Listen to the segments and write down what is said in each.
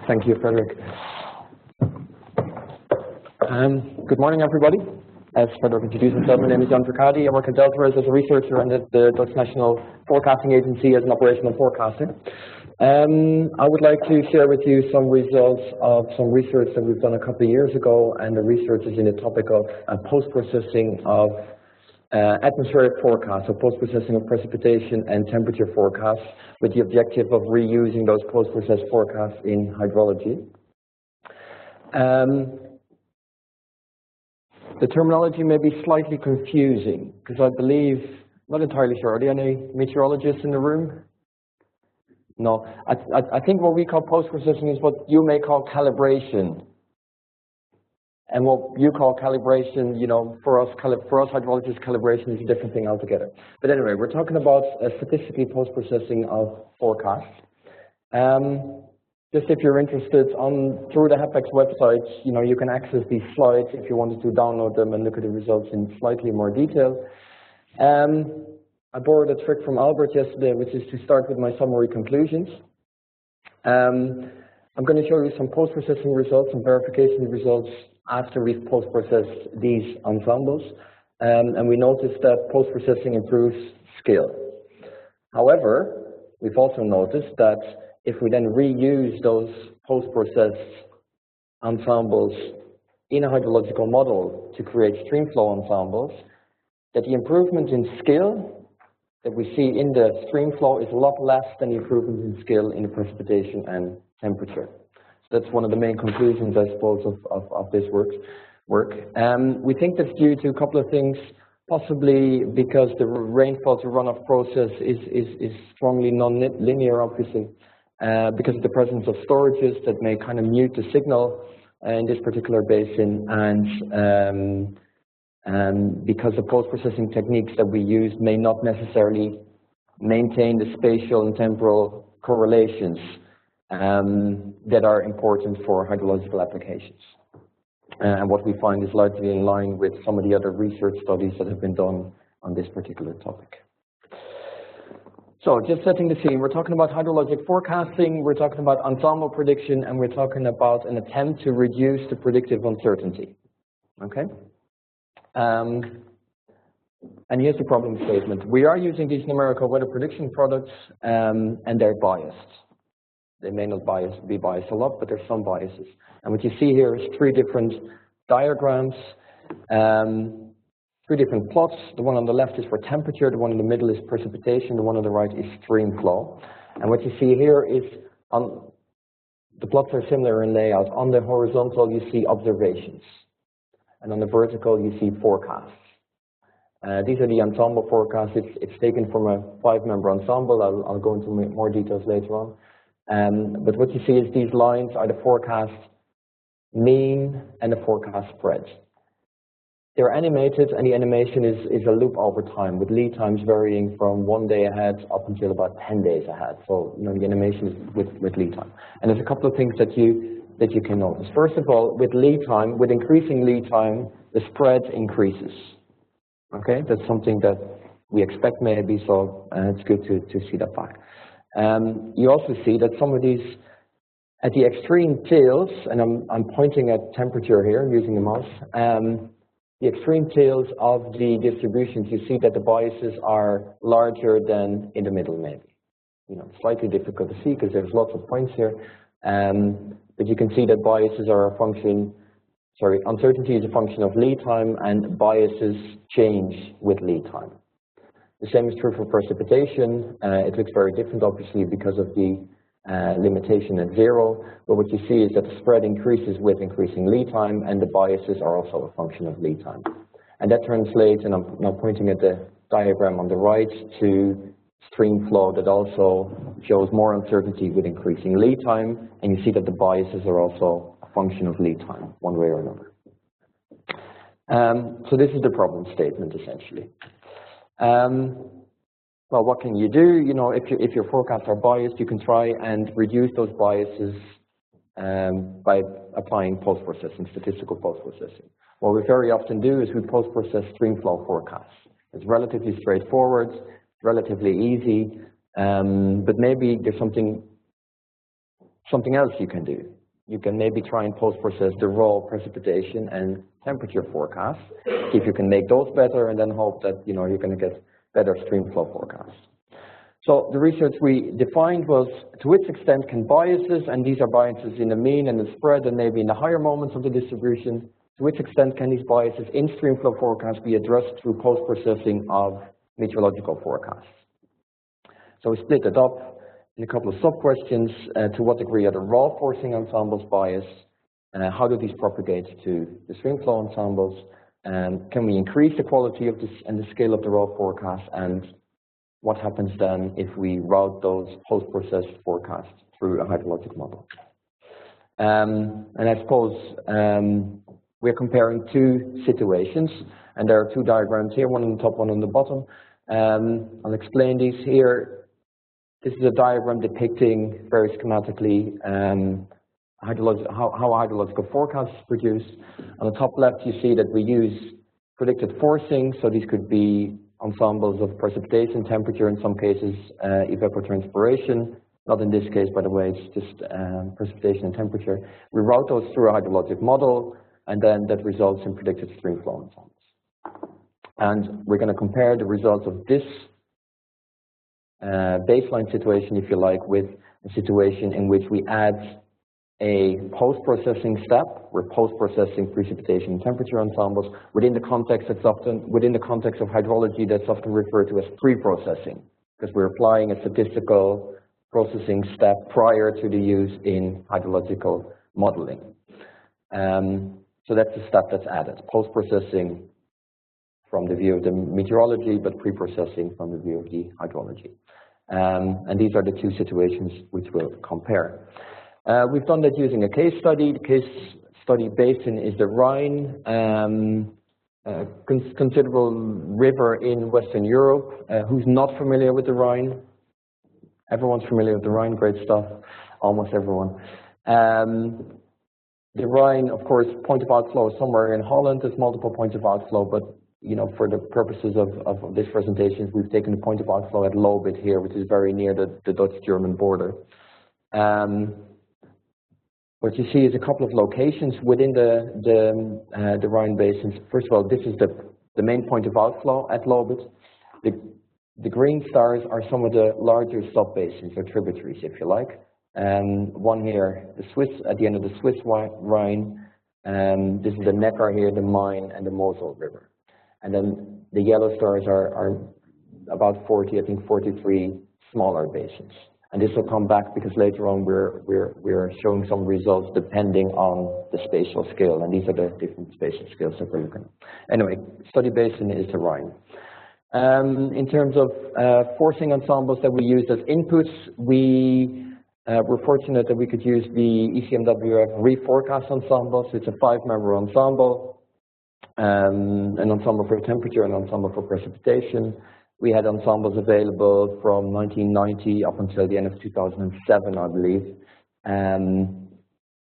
Thank you, Frederick. Good morning, everybody. As Frederick introduced himself, my name is Verkade. I work at Delta as a researcher and at the Dutch National Forecasting Agency as an operational forecaster. I would like to share with you some results of some research that we've done a couple of years ago, and the research is in the topic of post-processing of atmospheric forecasts, so post-processing of precipitation and temperature forecasts, with the objective of reusing those post-processed forecasts in hydrology. The terminology may be slightly confusing, because I believe, not entirely sure, are there any meteorologists in the room? No, I think what we call post-processing is what you may call calibration. And what you call calibration, you know, for us hydrologists, calibration is a different thing altogether. But anyway, we're talking about statistically post-processing of forecasts. Just if you're interested, through the HEPEX website, you know, you can access these slides if you wanted to download them and look at the results in slightly more detail. I borrowed a trick from Albert yesterday, which is to start with my summary conclusions. I'm going to show you some post-processing results and verification results after we've post-processed these ensembles. And we noticed that post-processing improves scale. However, we've also noticed that if we then reuse those post-processed ensembles in a hydrological model to create streamflow ensembles, that the improvement in scale that we see in the streamflow is a lot less than the improvement in scale in the precipitation and temperature. So that's one of the main conclusions, I suppose, of this work. We think that's due to a couple of things, possibly because the rainfall to runoff process is strongly non-linear, obviously, because of the presence of storages that may kind of mute the signal in this particular basin, and because the post-processing techniques that we use may not necessarily maintain the spatial and temporal correlations that are important for hydrological applications. And what we find is largely in line with some of the other research studies that have been done on this particular topic. So just setting the scene, we're talking about hydrologic forecasting, we're talking about ensemble prediction, and we're talking about an attempt to reduce the predictive uncertainty. Okay? And here's the problem statement. We are using these numerical weather prediction products, and they're biased. They may not be biased a lot, but there's some biases. And what you see here is three different diagrams, three different plots. The one on the left is for temperature, the one in the middle is precipitation, the one on the right is stream flow. And what you see here is, the plots are similar in layout. On the horizontal, you see observations. And on the vertical, you see forecasts. These are the ensemble forecasts. It's taken from a 5-member ensemble. I'll go into more details later on. But what you see is these lines are the forecast mean and the forecast spread. They're animated, and the animation is a loop over time, with lead times varying from 1 day ahead up until about 10 days ahead. So, you know, the animation is with lead time. And there's a couple of things that you can notice. First of all, with lead time, with increasing lead time, the spread increases. Okay, that's something that we expect maybe, so it's good to see that back. You also see that some of these, at the extreme tails, and I'm pointing at temperature here, using the mouse, the extreme tails of the distributions, you see that the biases are larger than in the middle, maybe. You know, slightly difficult to see because there's lots of points here, but you can see that biases are a function, uncertainty is a function of lead time, and biases change with lead time. The same is true for precipitation. It looks very different, obviously, because of the limitation at 0. But what you see is that the spread increases with increasing lead time, and the biases are also a function of lead time. And that translates, and I'm now pointing at the diagram on the right, to stream flow that also shows more uncertainty with increasing lead time. And you see that the biases are also a function of lead time, one way or another. So this is the problem statement, essentially. Well, what can you do? You know, if your forecasts are biased, you can try and reduce those biases by applying post-processing, statistical post-processing. What we very often do is we post-process streamflow forecasts. It's relatively straightforward, relatively easy, but maybe there's something something else you can do. You can maybe try and post-process the raw precipitation and temperature forecasts, see if you can make those better, and then hope that you're going to get better streamflow forecasts. So the research we defined was, to which extent can biases, and these are biases in the mean and the spread and maybe in the higher moments of the distribution, to which extent can these biases in streamflow forecasts be addressed through post-processing of meteorological forecasts? So we split it up in a couple of sub-questions. To what degree are the raw forcing ensembles biased? How do these propagate to the streamflow ensembles? Can we increase the quality of this and the scale of the raw forecast? And what happens then if we route those post-processed forecasts through a hydrologic model? And I suppose we're comparing two situations, and there are two diagrams here, one on the top, one on the bottom. I'll explain these here. This is a diagram depicting very schematically how hydrological forecast is produced. On the top left, you see that we use predicted forcing, so these could be ensembles of precipitation, temperature, in some cases evapotranspiration. Not in this case, by the way, it's just precipitation and temperature. We route those through a hydrologic model, and then that results in predicted streamflow ensembles. And we're going to compare the results of this baseline situation, if you like, with a situation in which we add a post-processing step. We're post-processing precipitation and temperature ensembles within the context of hydrology that's often referred to as pre-processing, because we're applying a statistical processing step prior to the use in hydrological modeling. So that's the step that's added, post-processing from the view of the meteorology, but pre-processing from the view of the hydrology. And these are the two situations which we'll compare. We've done that using a case study. The case study basin is the Rhine, considerable river in Western Europe. Who's not familiar with the Rhine? Everyone's familiar with the Rhine, great stuff, almost everyone. The Rhine, of course, point of outflow is somewhere in Holland. There's multiple points of outflow, but for the purposes of this presentation, we've taken the point of outflow at Lobit here, which is very near the Dutch-German border. What you see is a couple of locations within the Rhine basins. First of all, this is the main point of outflow at Lobit. The green stars are some of the larger sub-basins or tributaries, if you like. One here, the Swiss, at the end of the Swiss Rhine. This is the Neckar here, the Main, and the Mosel River. And then the yellow stars are about 40, I think 43 smaller basins. And this will come back because later on we're showing some results depending on the spatial scale, and these are the different spatial scales that we're looking at. Anyway, study basin is the Rhine. In terms of forcing ensembles that we used as inputs, we were fortunate that we could use the ECMWF reforecast ensemble. So it's a 5-member ensemble, an ensemble for temperature, an ensemble for precipitation. We had ensembles available from 1990 up until the end of 2007, I believe.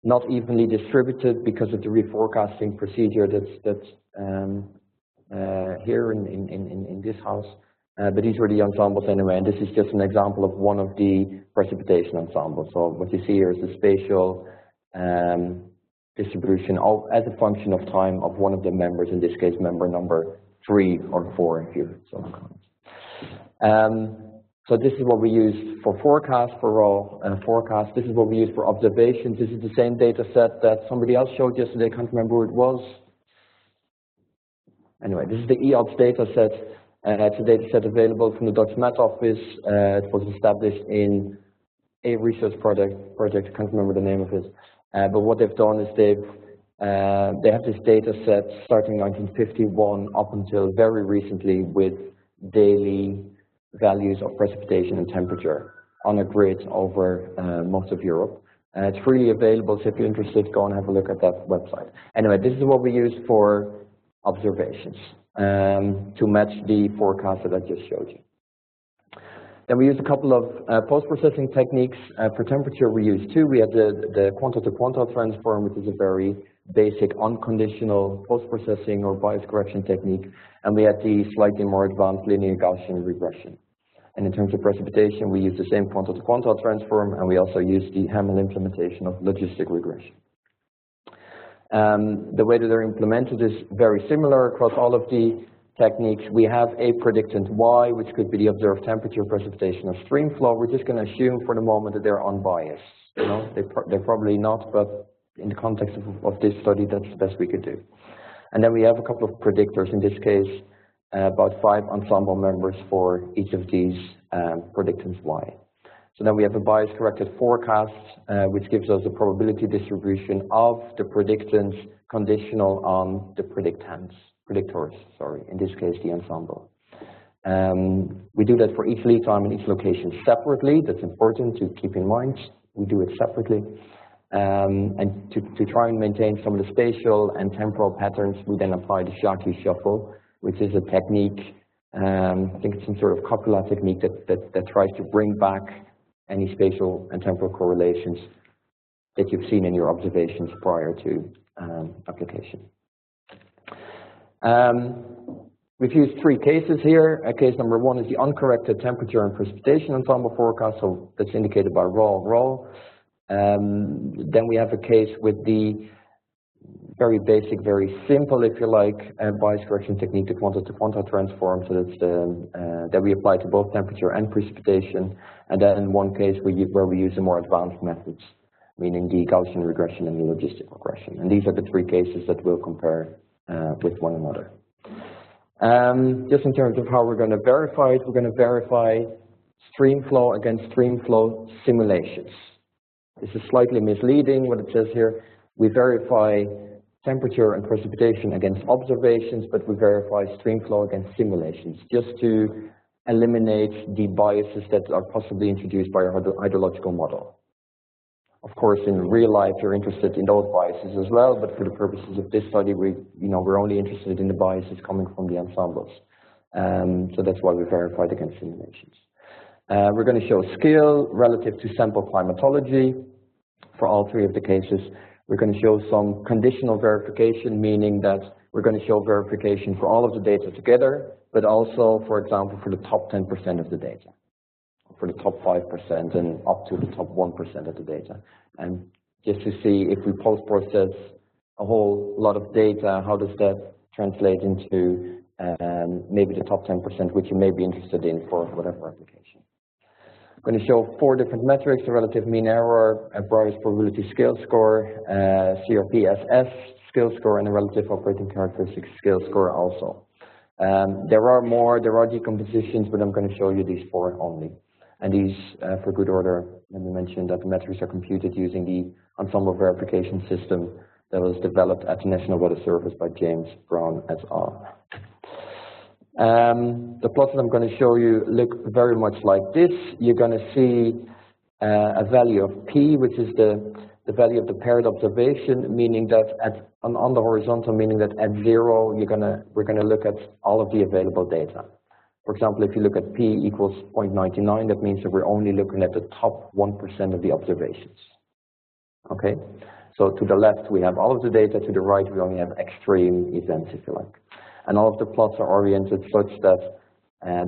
Not evenly distributed because of the reforecasting procedure that's here in this house. But these were the ensembles anyway, and this is just an example of one of the precipitation ensembles. So what you see here is the spatial distribution as a function of time of one of the members, in this case member number 3 or 4 if you so want. So this is what we use for forecast, for raw forecast. This is what we use for observations. This is the same data set that somebody else showed yesterday. I can't remember who it was. Anyway, this is the EODS data set. It's a data set available from the Dutch Met Office. It was established in a research project. I can't remember the name of it. But what they've done is they have this data set starting 1951 up until very recently with daily values of precipitation and temperature on a grid over most of Europe. It's freely available, so if you're interested, go and have a look at that website. Anyway, this is what we use for observations to match the forecast that I just showed you. Then we use a couple of post-processing techniques. For temperature, we use 2. We have the quanta-to-quanta transform, which is a very basic unconditional post-processing or bias correction technique. And we have the slightly more advanced linear Gaussian regression. And in terms of precipitation, we use the same quantile-to-quantile transform, and we also use the Hamel implementation of logistic regression. The way that they're implemented is very similar across all of the techniques. We have a predictant y, which could be the observed temperature, precipitation, or stream flow. We're just going to assume for the moment that they're unbiased. You know, they're probably not, but in the context of this study, that's the best we could do. And then we have a couple of predictors, in this case, about 5 ensemble members for each of these predictants y. So then we have a bias-corrected forecast, which gives us a probability distribution of the predictants conditional on the predictors, in this case the ensemble. We do that for each lead time and each location separately. That's important to keep in mind. We do it separately. And to try and maintain some of the spatial and temporal patterns, we then apply the Shaki shuffle, which is a technique, I think it's some sort of copula technique that tries to bring back any spatial and temporal correlations that you've seen in your observations prior to application. We've used 3 cases here. Case number 1 is the uncorrected temperature and precipitation ensemble forecast, so that's indicated by rho. Then we have a case with the very basic, very simple, if you like, bias correction technique, the quantile-to-quantile transform, so that's that we apply to both temperature and precipitation. And then in one case where we use the more advanced methods, meaning the Gaussian regression and the logistic regression. And these are the 3 cases that we'll compare with one another. Just in terms of how we're going to verify it, we're going to verify stream flow against stream flow simulations. This is slightly misleading, what it says here. We verify temperature and precipitation against observations, but we verify stream flow against simulations, just to eliminate the biases that are possibly introduced by our hydrological model. Of course, in real life, you're interested in those biases as well, but for the purposes of this study, we're only interested in the biases coming from the ensembles. So that's why we verified against simulations. We're going to show scale relative to sample climatology for all 3 of the cases. We're going to show some conditional verification, meaning that we're going to show verification for all of the data together, but also, for example, for the top 10% of the data, for the top 5% and up to the top 1% of the data. And just to see if we post-process a whole lot of data, how does that translate into maybe the top 10%, which you may be interested in for whatever application. I'm going to show 4 different metrics: the relative mean error, a Breyer's probability scale score, CRPSS scale score, and a relative operating characteristics scale score also. There are more, there are decompositions, but I'm going to show you these 4 only. And these, for good order, let me mention that the metrics are computed using the ensemble verification system that was developed at the National Weather Service by James Brown et al. The plots that I'm going to show you look very much like this. You're going to see a value of P, which is the value of the paired observation, meaning that on the horizontal, meaning that at 0, we're going to look at all of the available data. For example, if you look at P equals 0.99, that means that we're only looking at the top 1% of the observations. Okay? So to the left, we have all of the data. To the right, we only have extreme events, if you like. And all of the plots are oriented such that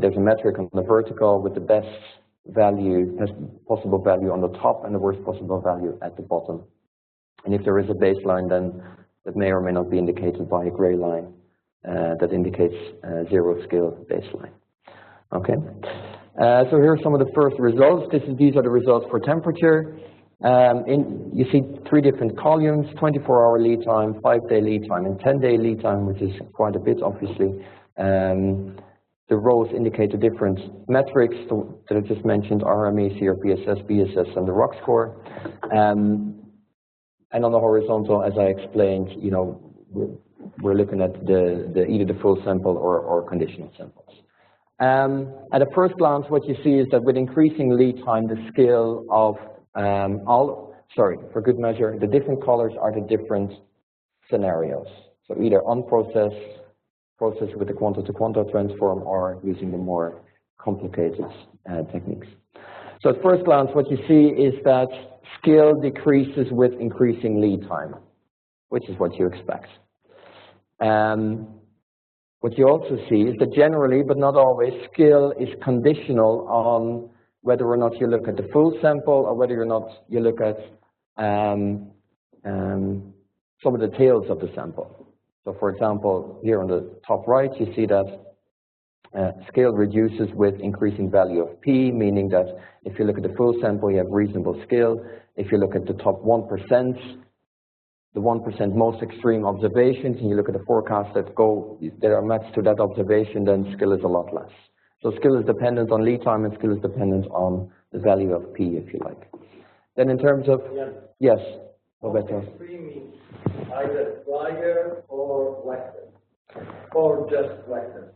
there's a metric on the vertical with the best possible value on the top and the worst possible value at the bottom. And if there is a baseline, then that may or may not be indicated by a gray line that indicates 0 scale baseline. Okay. So here are some of the first results. These are the results for temperature. You see 3 different columns: 24-hour lead time, 5-day lead time, and 10-day lead time, which is quite a bit, obviously. The rows indicate the different metrics that I just mentioned: RME, CRPSS, BSS, and the ROC score. And on the horizontal, as I explained, we're looking at either the full sample or conditional samples. At a first glance, what you see is that with increasing lead time, the scale of for good measure, the different colors are the different scenarios. So either unprocessed, processed with the quantile-to-quantile transform, or using the more complicated techniques. So at first glance, what you see is that scale decreases with increasing lead time, which is what you expect. what you also see is that generally, but not always, skill is conditional on whether or not you look at the full sample or whether or not you look at some of the tails of the sample. So for example, here on the top right, you see that skill reduces with increasing value of P, meaning that if you look at the full sample, you have reasonable skill. If you look at the top 1%, the 1% most extreme observations, and you look at the forecasts that are matched to that observation, then skill is a lot less. So skill is dependent on lead time, and skill is dependent on the value of P, if you like. Then in terms of, yes, Roberto. Extreme means either drier or wetter, or just wetter.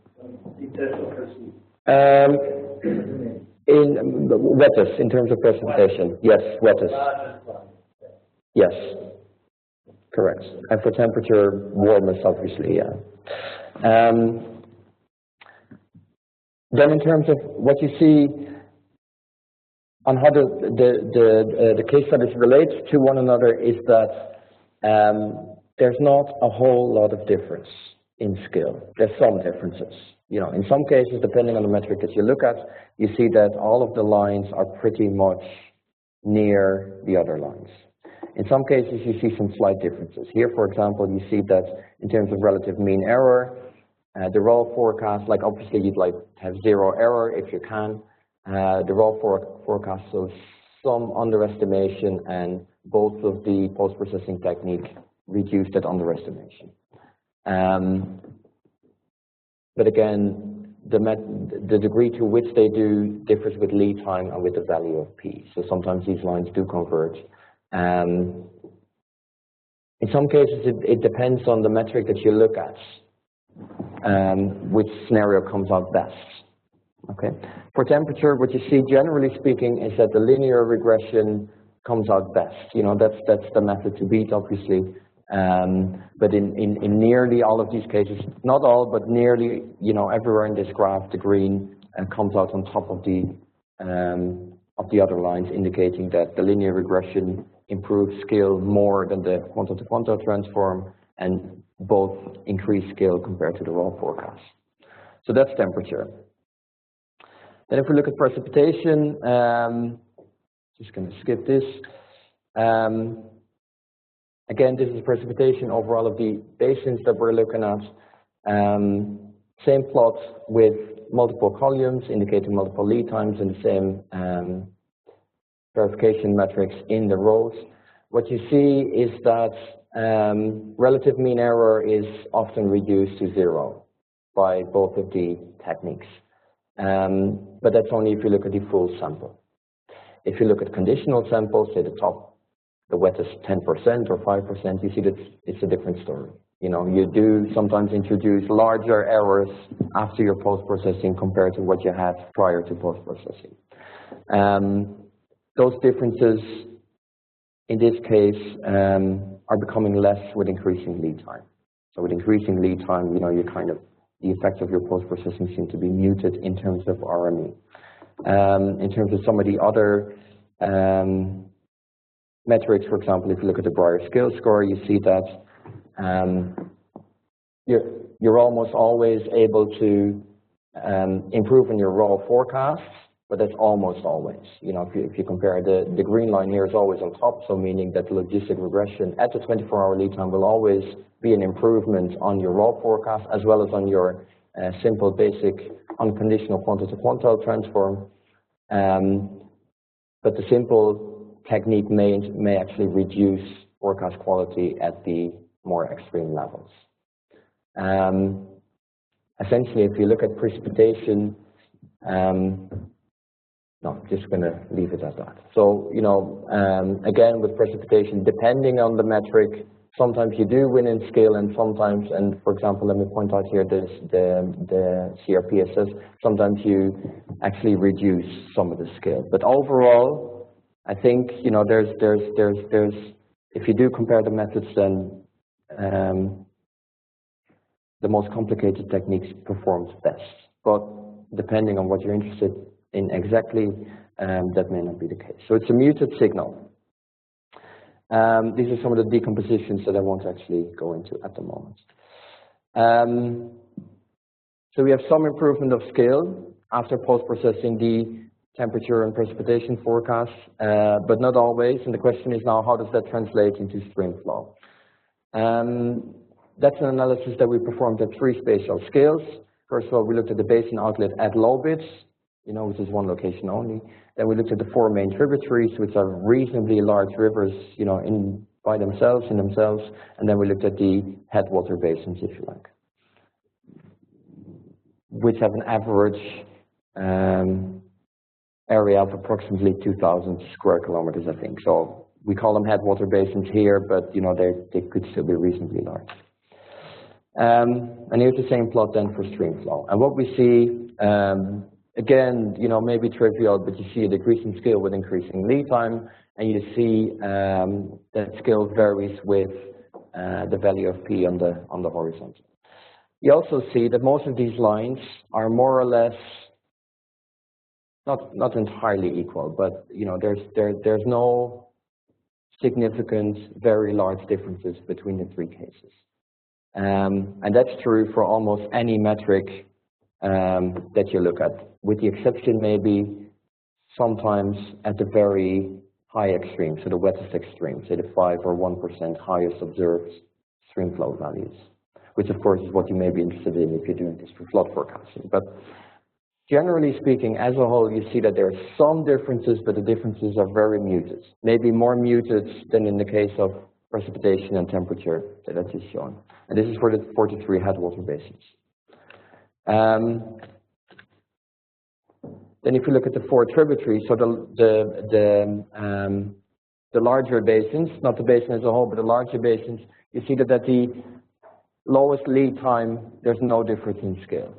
In wettest, in terms of precipitation, yes, wettest. Yes, correct. And for temperature, warmest, obviously, yeah. Then in terms of what you see on how the case studies relate to one another is that there's not a whole lot of difference in skill. There's some differences. You know, in some cases, depending on the metric that you look at, you see that all of the lines are pretty much near the other lines. In some cases, you see some slight differences. Here, for example, you see that in terms of relative mean error, the raw forecast, like obviously you'd like to have zero error if you can. The raw forecast shows some underestimation, and both of the post-processing technique reduced that underestimation. But again, the degree to which they do differs with lead time and with the value of P. So sometimes these lines do converge. In some cases, it depends on the metric that you look at, which scenario comes out best. Okay. For temperature, what you see, generally speaking, is that the linear regression comes out best. You know, that's the method to beat, obviously. But in nearly all of these cases, not all, but nearly, you know, everywhere in this graph, the green comes out on top of the other lines, indicating that the linear regression improves skill more than the quantum-to-quantum transform, and both increase skill compared to the raw forecast. So that's temperature. Then if we look at precipitation, just going to skip this. Again, this is precipitation over all of the basins that we're looking at. Same plot with multiple columns indicating multiple lead times and the same verification metrics in the rows. What you see is that relative mean error is often reduced to zero by both of the techniques. But that's only if you look at the full sample. If you look at conditional samples, say the wettest 10% or 5%, you see that it's a different story. You know, you do sometimes introduce larger errors after your post-processing compared to what you had prior to post-processing. Those differences, in this case, are becoming less with increasing lead time. So with increasing lead time, you know, the effects of your post-processing seem to be muted in terms of RME. In terms of some of the other metrics, for example, if you look at the Breyer skill score, you see that you're almost always able to improve on your raw forecasts, but that's almost always. You know, if you compare the green line here is always on top, so meaning that the logistic regression at the 24-hour lead time will always be an improvement on your raw forecast as well as on your simple, basic, unconditional quantum-to-quantum transform. But the simple technique may actually reduce forecast quality at the more extreme levels. Essentially, if you look at precipitation, no, I'm just going to leave it at that. So, you know, again, with precipitation, depending on the metric, sometimes you do win in scale, and sometimes, and for example, let me point out here the CRPSS, sometimes you actually reduce some of the scale. But overall, I think, you know, there's if you do compare the methods, then the most complicated techniques performs best. But depending on what you're interested in exactly, that may not be the case. So it's a muted signal. These are some of the decompositions that I won't actually go into at the moment. So we have some improvement of scale after post-processing the temperature and precipitation forecasts, but not always. And the question is now, how does that translate into Streamflow? That's an analysis that we performed at 3 spatial scales. First of all, we looked at the basin outlet at low bits, which is one location only. Then we looked at the 4 main tributaries, which are reasonably large rivers, in themselves. And then we looked at the headwater basins, if you like, which have an average area of approximately 2,000 square kilometers, I think. So we call them headwater basins here, but they could still be reasonably large. And here's the same plot then for Streamflow. And what we see, again, maybe trivial, but you see a decreasing scale with increasing lead time, and you see that scale varies with the value of P on the horizontal. You also see that most of these lines are more or less not entirely equal, but there's no significant, very large differences between the 3 cases. And that's true for almost any metric that you look at, with the exception maybe sometimes at the very high extreme, so the wettest extreme, say the 5 or 1% highest observed Streamflow values, which of course is what you may be interested in if you're doing this for flood forecasting. But generally speaking, as a whole, you see that there are some differences, but the differences are very muted, maybe more muted than in the case of precipitation and temperature that I just shown. And this is for the 43 headwater basins. Then if you look at the 4 tributaries, so the larger basins, not the basin as a whole, but the larger basins, you see that at the lowest lead time, there's no difference in scale.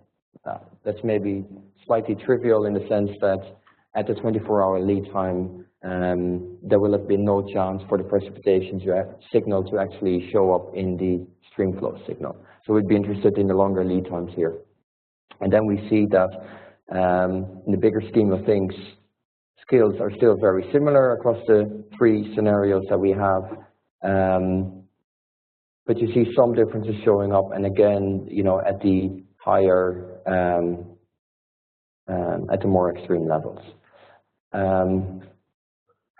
That's maybe slightly trivial in the sense that at the 24-hour lead time, there will have been no chance for the precipitation signal to actually show up in the Streamflow signal. So we'd be interested in the longer lead times here. And then we see that in the bigger scheme of things, scales are still very similar across the 3 scenarios that we have. But you see some differences showing up, and again, at the higher, at the more extreme levels.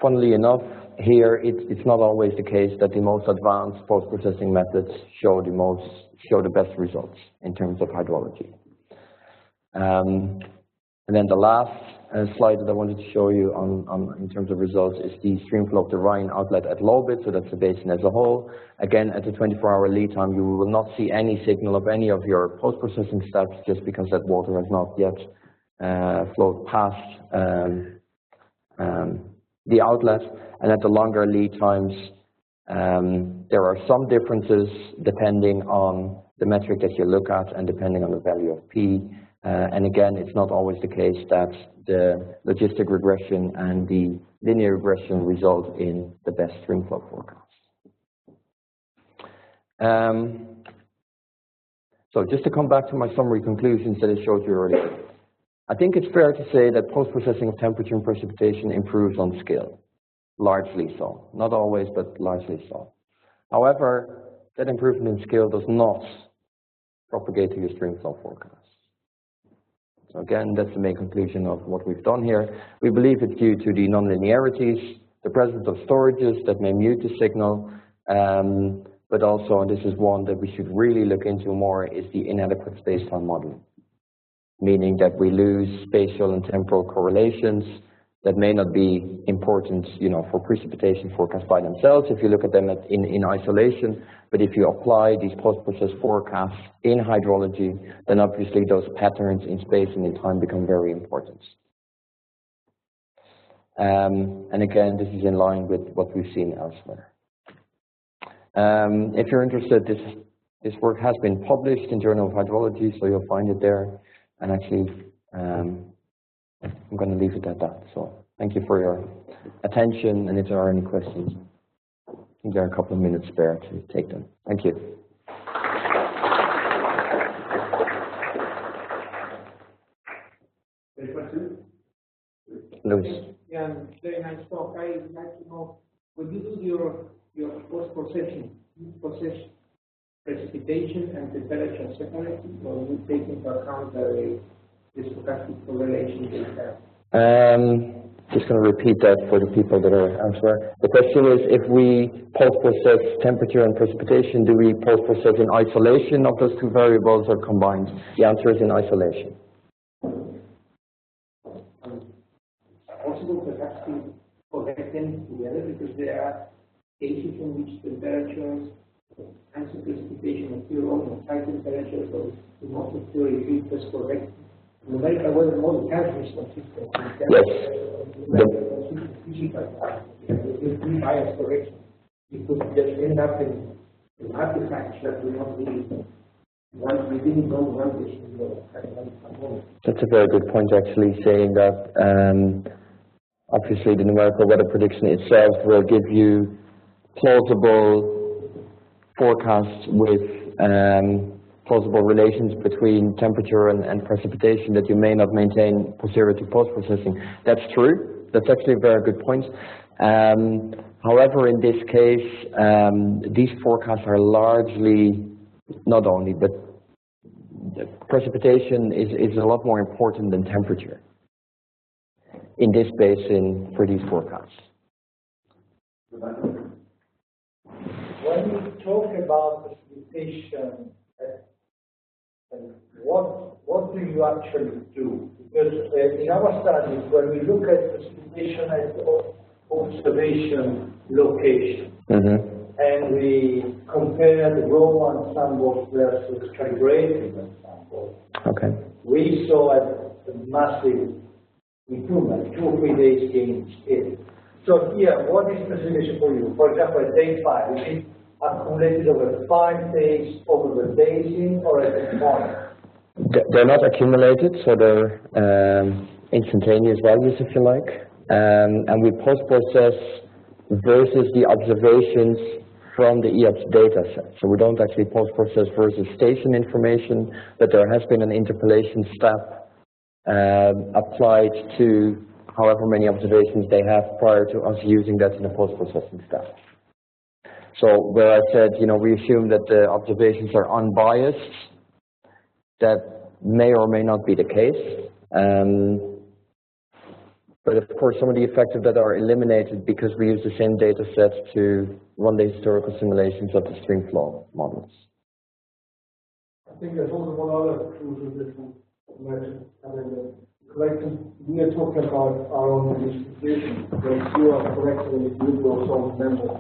Funnily enough, here it's not always the case that the most advanced post-processing methods show the best results in terms of hydrology. And then the last slide that I wanted to show you in terms of results is the Streamflow of the Rhine outlet at low bit, so that's the basin as a whole. Again, at the 24-hour lead time, you will not see any signal of any of your post-processing steps just because that water has not yet flowed past the outlet. And at the longer lead times, there are some differences depending on the metric that you look at and depending on the value of P. And again, it's not always the case that the logistic regression and the linear regression result in the best Streamflow forecast. So just to come back to my summary conclusions that I showed you earlier, I think it's fair to say that post-processing of temperature and precipitation improves on scale, largely so. Not always, but largely so. However, that improvement in scale does not propagate to your Streamflow forecast. So again, that's the main conclusion of what we've done here. We believe it's due to the nonlinearities, the presence of storages that may mute the signal, but also, and this is one that we should really look into more, is the inadequate space-time modeling, meaning that we lose spatial and temporal correlations that may not be important, for precipitation forecasts by themselves if you look at them in isolation, but if you apply these post-process forecasts in hydrology, then obviously those patterns in space and in time become very important. And again, this is in line with what we've seen elsewhere. If you're interested, this work has been published in Journal of Hydrology, so you'll find it there. And actually, I'm going to leave it at that. So thank you for your attention, and if there are any questions, I think there are a couple of minutes spare to take them. Thank you. Any questions? Louis. Yeah, very nice talk. I would like to know, when you do your post-processing, precipitation and temperature separately, or we take into account the stochastic correlation they have? Just going to repeat that for the people that are answering. The question is, if we post-process temperature and precipitation, do we post-process in isolation of those two variables or combined? The answer is in isolation. Possible to actually correct them together, because there are cases in which temperatures and precipitation appear almost high temperatures, so the most of theory is just correct. Numerical weather model has this consistent. Yes. With bias correction, you could just end up in artifacts that we don't really want. We didn't know one this. That's a very good point, actually, saying that obviously the numerical weather prediction itself will give you plausible forecasts with plausible relations between temperature and precipitation that you may not maintain posterior to post-processing. That's true. That's actually a very good point. However, in this case, these forecasts are largely, not only, but precipitation is a lot more important than temperature in this basin for these forecasts. When you talk about precipitation, what do you actually do? Because in our studies, when we look at precipitation at observation location, and we compare the raw ensembles versus calibrated ensembles, we saw a massive improvement, 2 or 3 days gain in scale. So here, what is precipitation for you? For example, at day 5, is it accumulated over 5 days over the basin or at a point? They're not accumulated, so they're instantaneous values, if you like. And we post-process versus the observations from the EOPS data set. So we don't actually post-process versus station information, but there has been an interpolation step applied to however many observations they have prior to us using that in a post-processing step. So where I said, we assume that the observations are unbiased, that may or may not be the case. But of course, some of the effects of that are eliminated because we use the same data set to run the historical simulations of the Streamflow models. I think there's also one other crucial difference. Collecting, we are talking about our own distribution, whereas you are collecting individual solved members.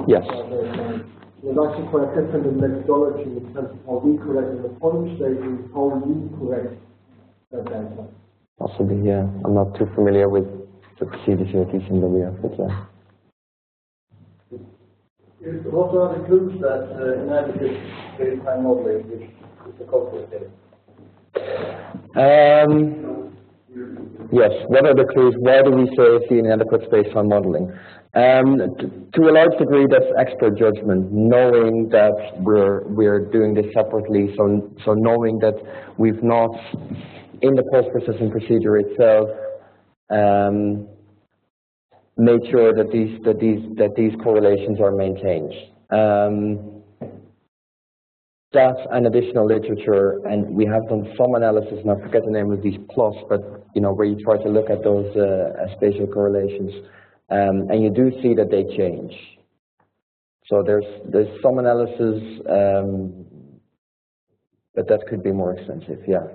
Yes. There's actually quite different in methodology in terms of how we correct in the following stage and how you correct that data. Possibly, yeah. I'm not too familiar with the procedures here at ECMWF, but yeah. What are the clues that inadequate space-time modeling is the culprit here? Yes, what are the clues? Why do we say it's the inadequate space-time modeling? To a large degree, that's expert judgment, knowing that we're doing this separately, so knowing that we've not, in the post-processing procedure itself, made sure that these correlations are maintained. That and additional literature, and we have done some analysis, and I forget the name of these plots, but where you try to look at those spatial correlations, and you do see that they change. So there's some analysis, but that could be more extensive, yeah.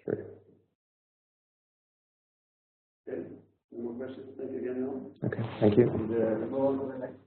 True. Okay, no more questions. Thank you again, Jan. Okay, thank you. We'll go on to the next.